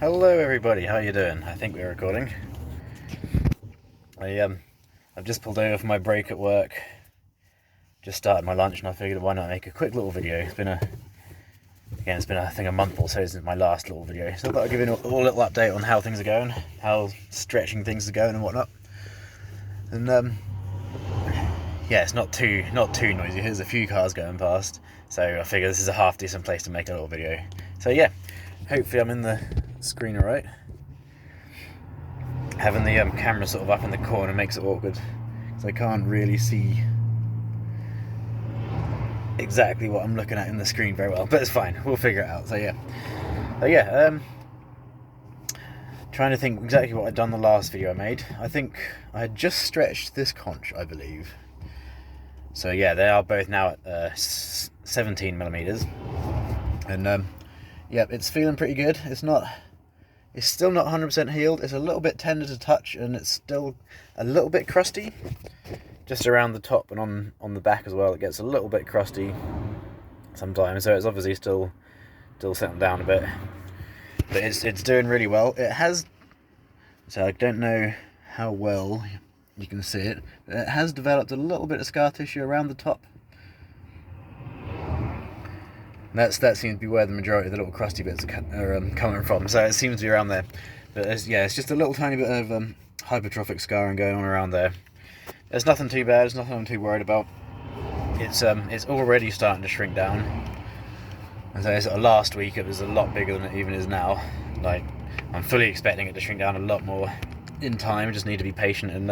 Hello everybody, how you doing? I think we're recording. I've just pulled over for my break at work. Just started my lunch and I figured why not make a quick little video. It's been I think a month or so since my last little video. So I thought I'd give you a little update on how things are going, how stretching things are going and whatnot. And yeah, it's not too noisy. There's a few cars going past, so I figure this is a half decent place to make a little video. So yeah, hopefully I'm in the screen alright. Having the camera sort of up in the corner makes it awkward, because I can't really see exactly what I'm looking at in the screen very well, but it's fine, we'll figure it out. So yeah, trying to think exactly what I'd done the last video I made. I think I had just stretched this conch, I believe. So yeah, they are both now at 17 millimeters, and yeah, it's feeling pretty good. It's still not 100% healed. It's a little bit tender to touch, and it's still a little bit crusty, just around the top and on the back as well. It gets a little bit crusty sometimes, so it's obviously still settling down a bit. But it's doing really well. It has, so I don't know how well you can see it, but it has developed a little bit of scar tissue around the top. That seems to be where the majority of the little crusty bits are coming from, so it seems to be around there. But it's just a little tiny bit of hypertrophic scarring going on around there. There's nothing too bad, there's nothing I'm too worried about. It's already starting to shrink down. And so sort of last week it was a lot bigger than it even is now. Like, I'm fully expecting it to shrink down a lot more in time. I just need to be patient and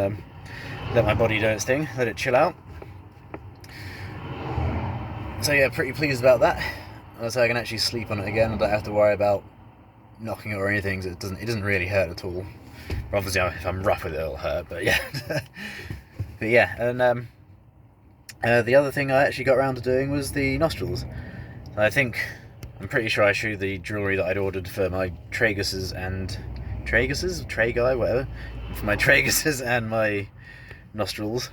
let my body do its thing, let it chill out. So yeah, pretty pleased about that. So I can actually sleep on it again. I don't have to worry about knocking it or anything. So it doesn't really hurt at all. Obviously, if I'm rough with it, it'll hurt. But yeah, but yeah. And the other thing I actually got around to doing was the nostrils. I'm pretty sure I showed you the jewellery that I'd ordered for my Traguses, whatever, for my Traguses and my nostrils.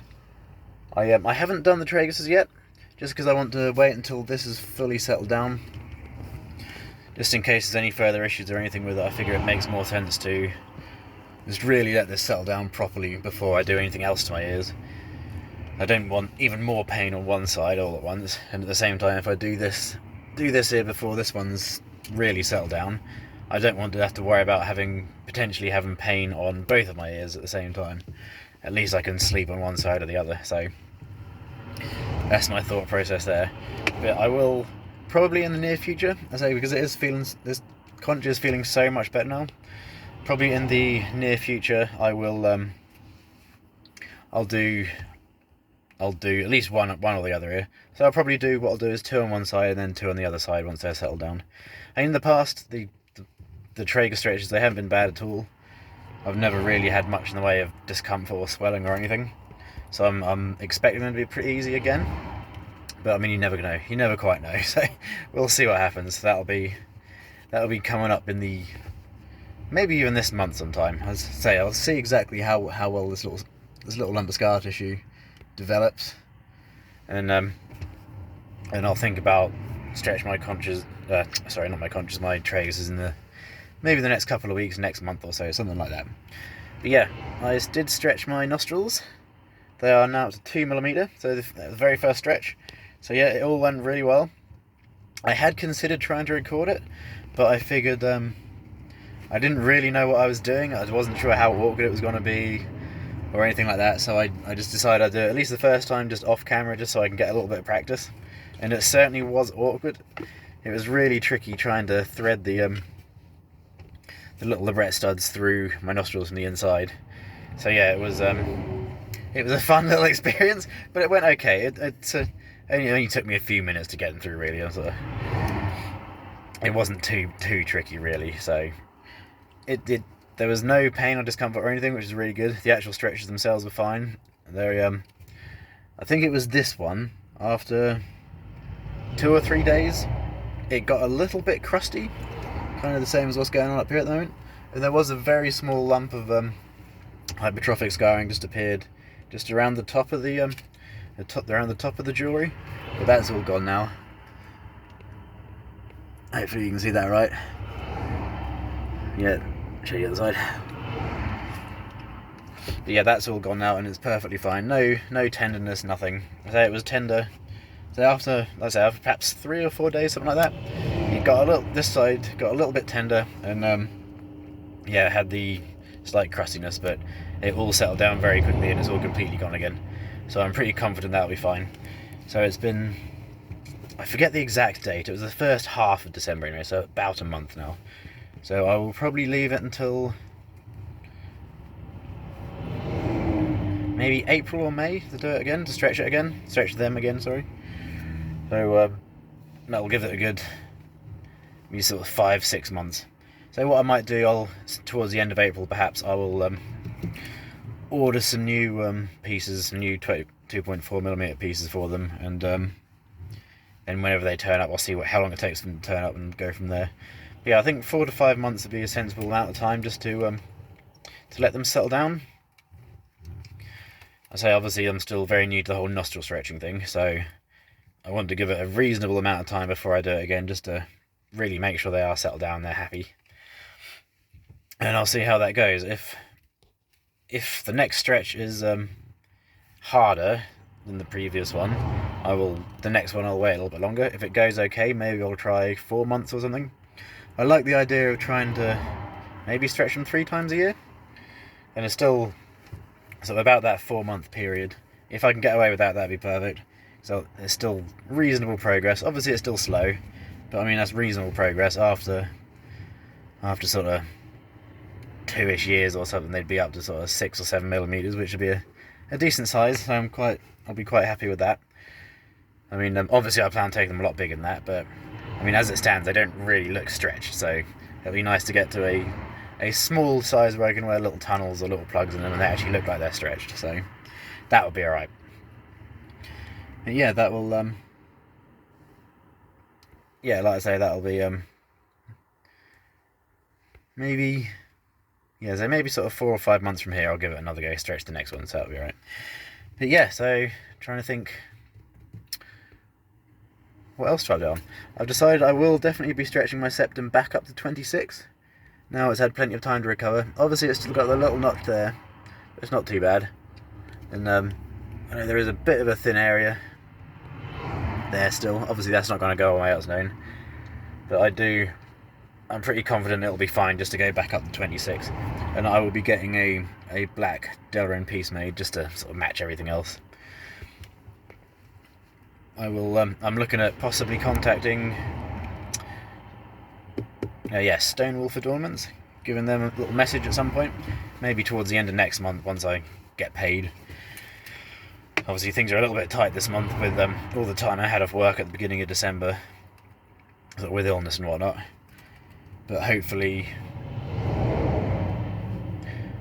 I haven't done the Traguses yet, just because I want to wait until this is fully settled down, just in case there's any further issues or anything with it. I figure it makes more sense to just really let this settle down properly before I do anything else to my ears. I don't want even more pain on one side all at once, and at the same time, if I do this here before this one's really settled down, I don't want to have to worry about potentially having pain on both of my ears at the same time. At least I can sleep on one side or the other. So that's my thought process there. But I will probably in the near future, I say, because this conch is feeling so much better now. Probably in the near future, I will I'll do at least one or the other ear. So I'll probably do what I'll do is 2 on one side and then 2 on the other side once they're settled down. And in the past, the Traeger stretches, they haven't been bad at all. I've never really had much in the way of discomfort or swelling or anything. So I'm expecting them to be pretty easy again. But I mean, you never know. You never quite know. So we'll see what happens. That'll be coming up in maybe even this month sometime. As I say, I'll see exactly how well this little lump of scar tissue develops, and I'll think about stretch my conches. Sorry, not my conches, my Traegers in maybe the next couple of weeks, next month or so, something like that. But yeah, I did stretch my nostrils. They are now up to 2 millimeter, so the very first stretch. So yeah, it all went really well. I had considered trying to record it, but I figured I didn't really know what I was doing. I wasn't sure how awkward it was going to be or anything like that, so I just decided I'd do it at least the first time just off camera, just so I can get a little bit of practice. And it certainly was awkward. It was really tricky trying to thread the little labret studs through my nostrils from the inside. So yeah, it was a fun little experience, but it went okay. It only took me a few minutes to get them through, really. So it wasn't too tricky, really. So there was no pain or discomfort or anything, which is really good. The actual stretches themselves were fine. I think it was this one, after 2 or 3 days, it got a little bit crusty, kind of the same as what's going on up here at the moment. And there was a very small lump of hypertrophic scarring just appeared just around the top of the jewellery, but that's all gone now. Hopefully you can see that right. Yeah, show you the other side. But yeah, that's all gone out and it's perfectly fine. No tenderness, nothing. I say it was tender. So after, let's say, after perhaps 3 or 4 days, something like that, it got a little. This side got a little bit tender, and yeah, it had the slight crustiness, but it all settled down very quickly and it's all completely gone again. So I'm pretty confident that'll be fine. So it's been, I forget the exact date. It was the first half of December anyway, so about a month now. So I will probably leave it until maybe April or May to do it again, to stretch it again, stretch them again, sorry. So that'll give it a good, maybe sort of 5-6 months. So what I might do, towards the end of April perhaps, I will order some new pieces, some new 2.4mm pieces for them, and then whenever they turn up, I'll see how long it takes them to turn up and go from there. But yeah, I think 4 to 5 months would be a sensible amount of time just to let them settle down. I say obviously I'm still very new to the whole nostril stretching thing, so I want to give it a reasonable amount of time before I do it again, just to really make sure they are settled down, they're happy. And I'll see how that goes. If the next stretch is harder than the previous one, the next one I'll wait a little bit longer. If it goes okay, maybe I'll try 4 months or something. I like the idea of trying to maybe stretch them 3 times a year, and it's still sort of about that 4-month period. If I can get away with that, that'd be perfect. So it's still reasonable progress. Obviously it's still slow, but I mean that's reasonable progress. After sort of 2-ish years or something, they'd be up to sort of 6 or 7mm, which would be a decent size. So I'll be quite happy with that. I mean, obviously I plan on taking them a lot bigger than that, but I mean as it stands, they don't really look stretched. So it'll be nice to get to a small size where I can wear little tunnels or little plugs in them and they actually look like they're stretched. So that would be alright. Yeah, that will yeah, like I say, that'll be maybe, yeah, so maybe sort of 4 or 5 months from here I'll give it another go, stretch the next one, so that'll be alright. But yeah, so trying to think what else to I do on. I've decided I will definitely be stretching my septum back up to 26. Now it's had plenty of time to recover. Obviously it's still got the little notch there, but it's not too bad. And I know there is a bit of a thin area there still. Obviously that's not going to go away, that's known. But I'm pretty confident it'll be fine just to go back up to 26. And I will be getting a black Delrin piece made just to sort of match everything else. I will, I'm looking at possibly contacting Stonewolf Adornments, giving them a little message at some point, maybe towards the end of next month once I get paid. Obviously things are a little bit tight this month with all the time I had off work at the beginning of December, sort of with illness and whatnot. But hopefully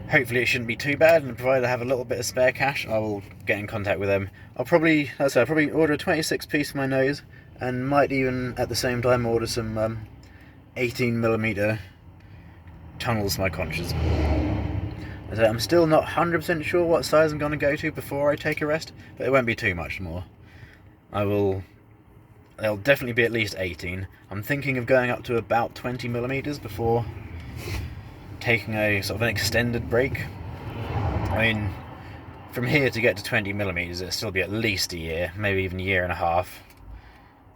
it shouldn't be too bad, and provided I have a little bit of spare cash, I will get in contact with them. I'll probably order a 26 piece for my nose, and might even at the same time order some 18mm tunnels for my conchas. I'm still not 100% sure what size I'm going to go to before I take a rest, but it won't be too much more. They'll definitely be at least 18. I'm thinking of going up to about 20mm before taking a sort of an extended break. I mean, from here to get to 20mm, it'll still be at least a year, maybe even a year and a half.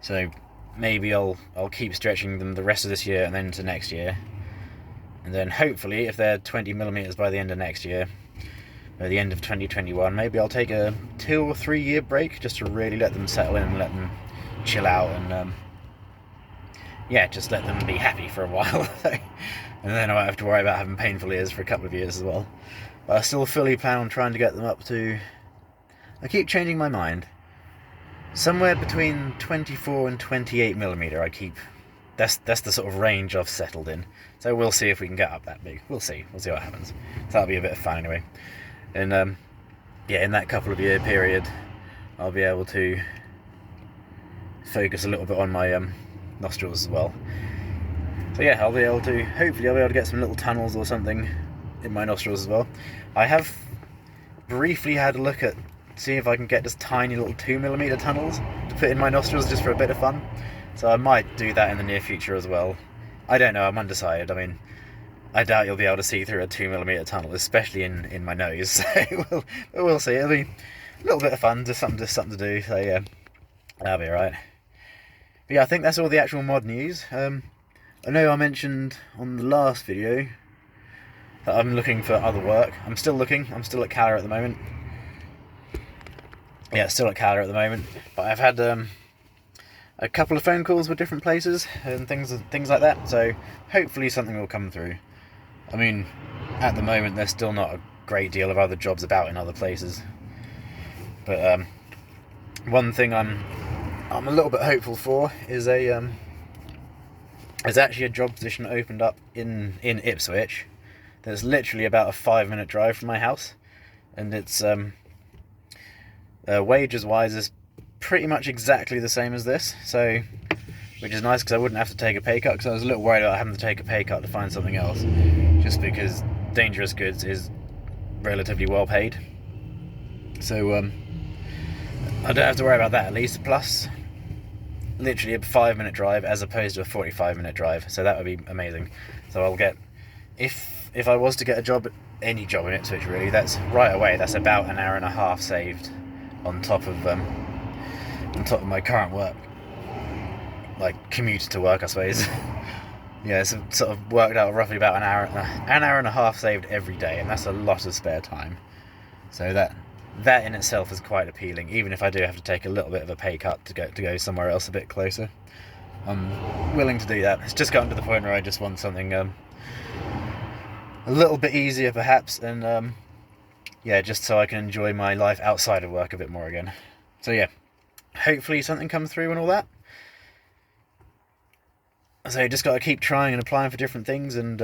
So maybe I'll keep stretching them the rest of this year and then into next year. And then hopefully, if they're 20mm by the end of next year, or the end of 2021, maybe I'll take a 2 or 3 year break just to really let them settle in and let them chill out and just let them be happy for a while. And then I won't have to worry about having painful ears for a couple of years as well. But I still fully plan on trying to get them up to, I keep changing my mind, somewhere between 24 and 28mm. That's the sort of range I've settled in. So we'll see if we can get up that big. We'll see what happens. So that'll be a bit of fun anyway. And in that couple of year period, I'll be able to focus a little bit on my nostrils as well. So yeah, hopefully I'll be able to get some little tunnels or something in my nostrils as well. I have briefly had a look at seeing if I can get just tiny little 2mm tunnels to put in my nostrils just for a bit of fun. So I might do that in the near future as well. I don't know, I'm undecided. I mean, I doubt you'll be able to see through a 2mm tunnel, especially in my nose. So we'll see. It'll be a little bit of fun, just something to do. So yeah, that'll be alright. But yeah, I think that's all the actual mod news. I know I mentioned on the last video that I'm looking for other work. I'm still looking. I'm still at Cala at the moment. Yeah, still at Cala at the moment. But I've had a couple of phone calls with different places and things like that. So hopefully something will come through. I mean, at the moment there's still not a great deal of other jobs about in other places. But one thing I'm a little bit hopeful for is there's actually a job position opened up in Ipswich. That's literally about a 5-minute drive from my house, and it's wages wise is pretty much exactly the same as this. So, which is nice because I wouldn't have to take a pay cut, because I was a little worried about having to take a pay cut to find something else, just because dangerous goods is relatively well paid. So I don't have to worry about that at least. Plus, literally a 5-minute drive as opposed to a 45-minute drive. So that would be amazing. So I'll get, if I was to get a job, any job in Ipswich really, that's right away. That's about an hour and a half saved on top of my current work, like commute to work, I suppose. Yeah, it's sort of worked out roughly about an hour and a half saved every day, and that's a lot of spare time. So that in itself is quite appealing, even if I do have to take a little bit of a pay cut to go somewhere else a bit closer. I'm willing to do that. It's just gotten to the point where I just want something a little bit easier perhaps, and yeah, just so I can enjoy my life outside of work a bit more again. So yeah, hopefully something comes through and all that. So you just got to keep trying and applying for different things, and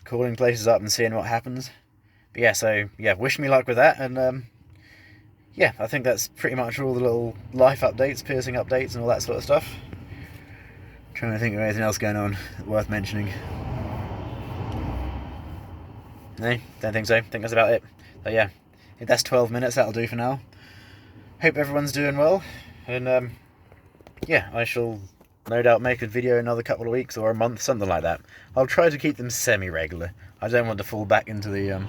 calling places up and seeing what happens. But yeah, so yeah, wish me luck with that, and yeah, I think that's pretty much all the little life updates, piercing updates and all that sort of stuff. Trying to think of anything else going on worth mentioning. No, don't think so. I think that's about it. But yeah, if that's 12 minutes, that'll do for now. Hope everyone's doing well, and yeah, I shall no doubt make a video in another couple of weeks or a month, something like that. I'll try to keep them semi-regular. I don't want to fall back into the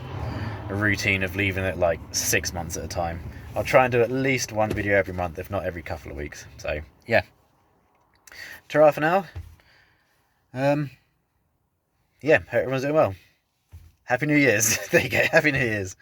a routine of leaving it like 6 months at a time. I'll try and do at least one video every month, if not every couple of weeks. So yeah, ta-ra for now. Yeah, hope everyone's doing well. Happy New Year's. There you go, Happy New Year's.